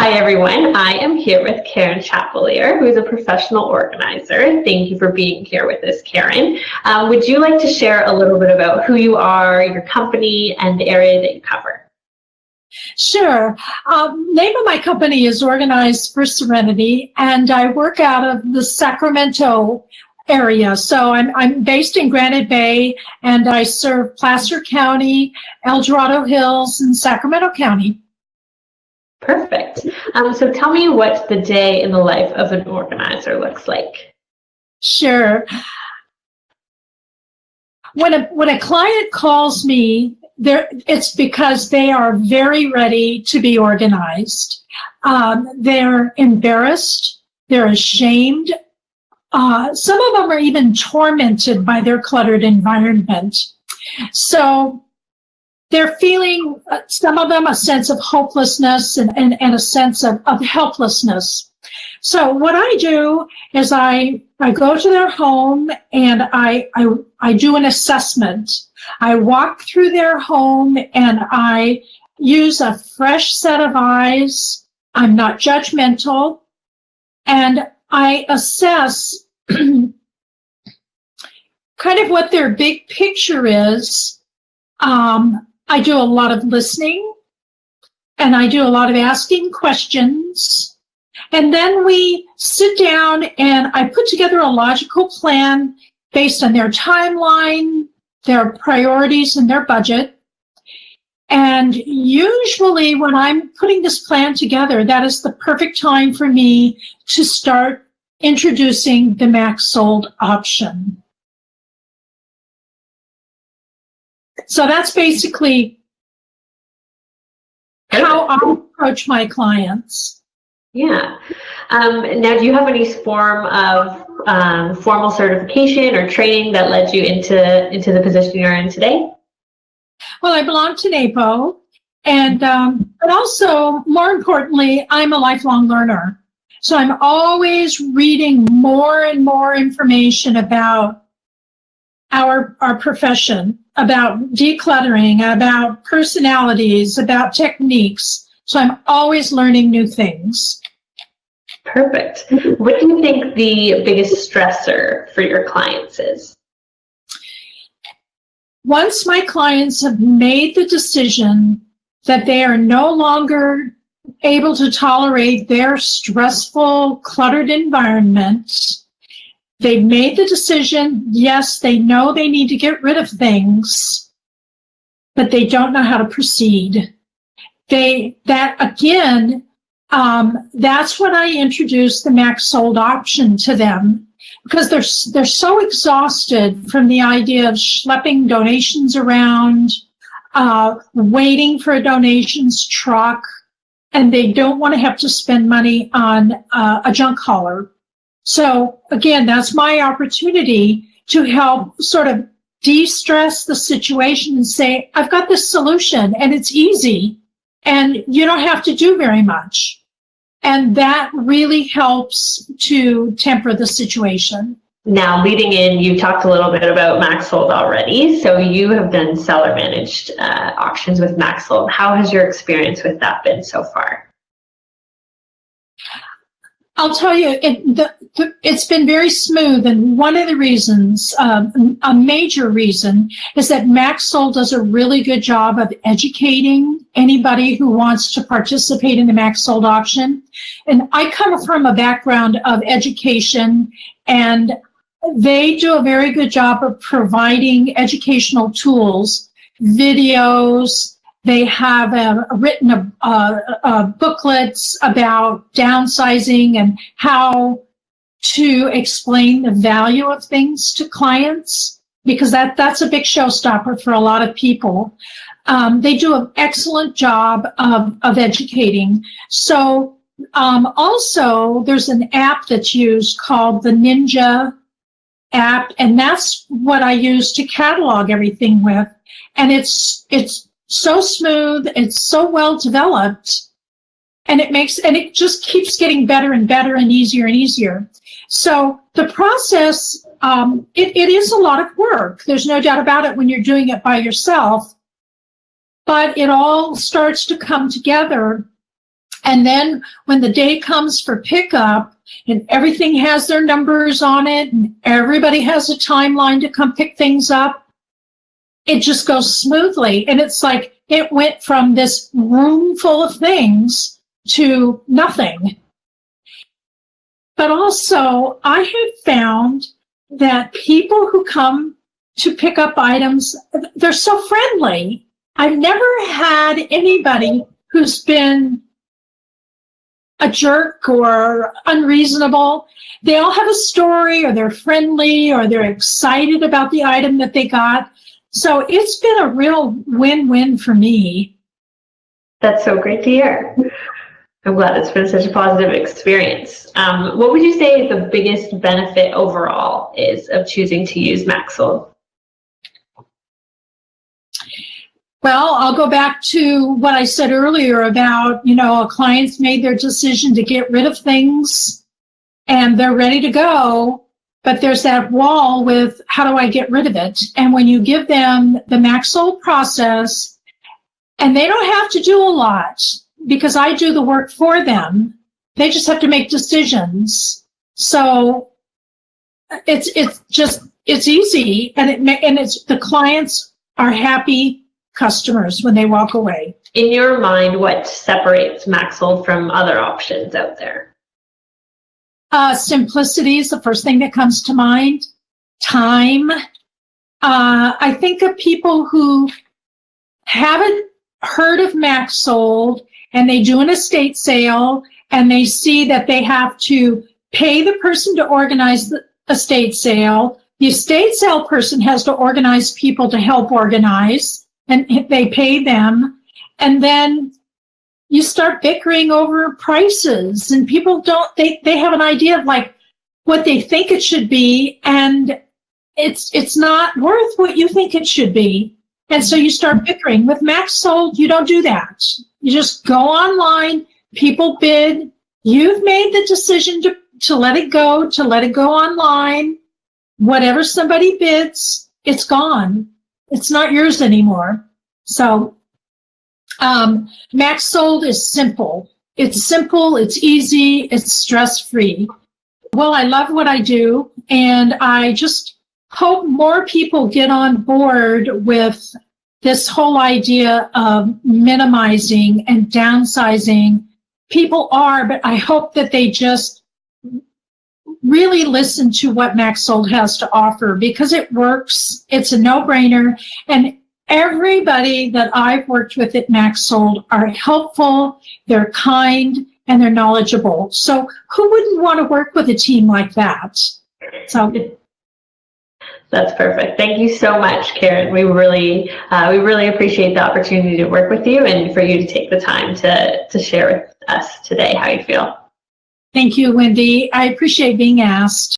Hi, everyone. I am here with Karen Chappelear, who is a professional organizer. Thank you for being here with us, Karen. Would you like to share a little bit about who you are, your company, and the area that you cover? Sure. Name of my company is Organized for Serenity, and I work out of the Sacramento area. So I'm based in Granite Bay, and I serve Placer County, El Dorado Hills, and Sacramento County. Perfect. So tell me what the day in the life of an organizer looks like. Sure. When a client calls me, it's because they are very ready to be organized. They're embarrassed. They're ashamed. Some of them are even tormented by their cluttered environment. So they're feeling, some of them, a sense of hopelessness and a sense of helplessness. So what I do is I go to their home and I do an assessment. I walk through their home and I use a fresh set of eyes. I'm not judgmental. And I assess kind of what their big picture is. I do a lot of listening and I do a lot of asking questions. And then we sit down and I put together a logical plan based on their timeline, their priorities, and their budget. And usually when I'm putting this plan together, that is the perfect time for me to start introducing the max sold option. So that's basically how I approach my clients. Yeah. Now, do you have any form of formal certification or training that led you into the position you're in today? Well, I belong to NAPO, and but also, more importantly, I'm a lifelong learner. So I'm always reading more and more information about our profession, about decluttering, about personalities, about techniques. So I'm always learning new things. Perfect. What do you think the biggest stressor for your clients is? Once my clients have made the decision that they are no longer able to tolerate their stressful, cluttered environment, they've made the decision, yes, they know they need to get rid of things, but they don't know how to proceed. That's when I introduce the max sold option to them, because they're so exhausted from the idea of schlepping donations around, waiting for a donations truck, and they don't want to have to spend money on a junk hauler. So again, that's my opportunity to help sort of de-stress the situation and say, I've got this solution and it's easy and you don't have to do very much. And that really helps to temper the situation. Now, leading in, you talked a little bit about Max Sold already. So you have done seller managed auctions with Max Sold. How has your experience with that been so far? I'll tell you, it's been very smooth, and one of the reasons, a major reason, is that Max Sold does a really good job of educating anybody who wants to participate in the Max Sold auction. And I come from a background of education, and they do a very good job of providing educational tools, videos. They have written booklets about downsizing and how to explain the value of things to clients, because that's a big showstopper for a lot of people. They do an excellent job of educating. So also, there's an app that's used called the Ninja app, and that's what I use to catalog everything with. And it's so smooth, it's so well developed, and it just keeps getting better and better and easier and easier. So the process, it is a lot of work. There's no doubt about it when you're doing it by yourself, but it all starts to come together. And then when the day comes for pickup and everything has their numbers on it and everybody has a timeline to come pick things up, it just goes smoothly. And it's like it went from this room full of things to nothing. But also, I have found that people who come to pick up items, they're so friendly. I've never had anybody who's been a jerk or unreasonable. They all have a story, or they're friendly, or they're excited about the item that they got. So it's been a real win-win for me. That's so great to hear. I'm glad it's been such a positive experience. What would you say the biggest benefit overall is of choosing to use Maxsold? Well, I'll go back to what I said earlier about, a client's made their decision to get rid of things and they're ready to go, but there's that wall with how do I get rid of it? And when you give them the Maxsold process, and they don't have to do a lot because I do the work for them, they just have to make decisions. So it's easy, and it's the clients are happy customers when they walk away. In your mind, what separates Maxsold from other options out there? Simplicity is the first thing that comes to mind. Time. I think of people who haven't heard of Maxsold and they do an estate sale and they see that they have to pay the person to organize the estate sale. The estate sale person has to organize people to help organize, and they pay them. And then you start bickering over prices, and people they have an idea of like what they think it should be, and it's not worth what you think it should be. And so you start bickering. With Maxsold, you don't do that. You just go online, people bid, you've made the decision to let it go online. Whatever somebody bids, it's gone. It's not yours anymore. So Maxsold is simple. It's simple, it's easy, it's stress-free. Well, I love what I do, and I just hope more people get on board with this whole idea of minimizing and downsizing. People are, but I hope that they just really listen to what Maxsold has to offer, because it works. It's a no-brainer. And everybody that I've worked with at Maxsold are helpful, they're kind, and they're knowledgeable. So who wouldn't want to work with a team like that? So that's perfect. Thank you so much, Karen. We really appreciate the opportunity to work with you and for you to take the time to share with us today how you feel. Thank you, Wendy. I appreciate being asked.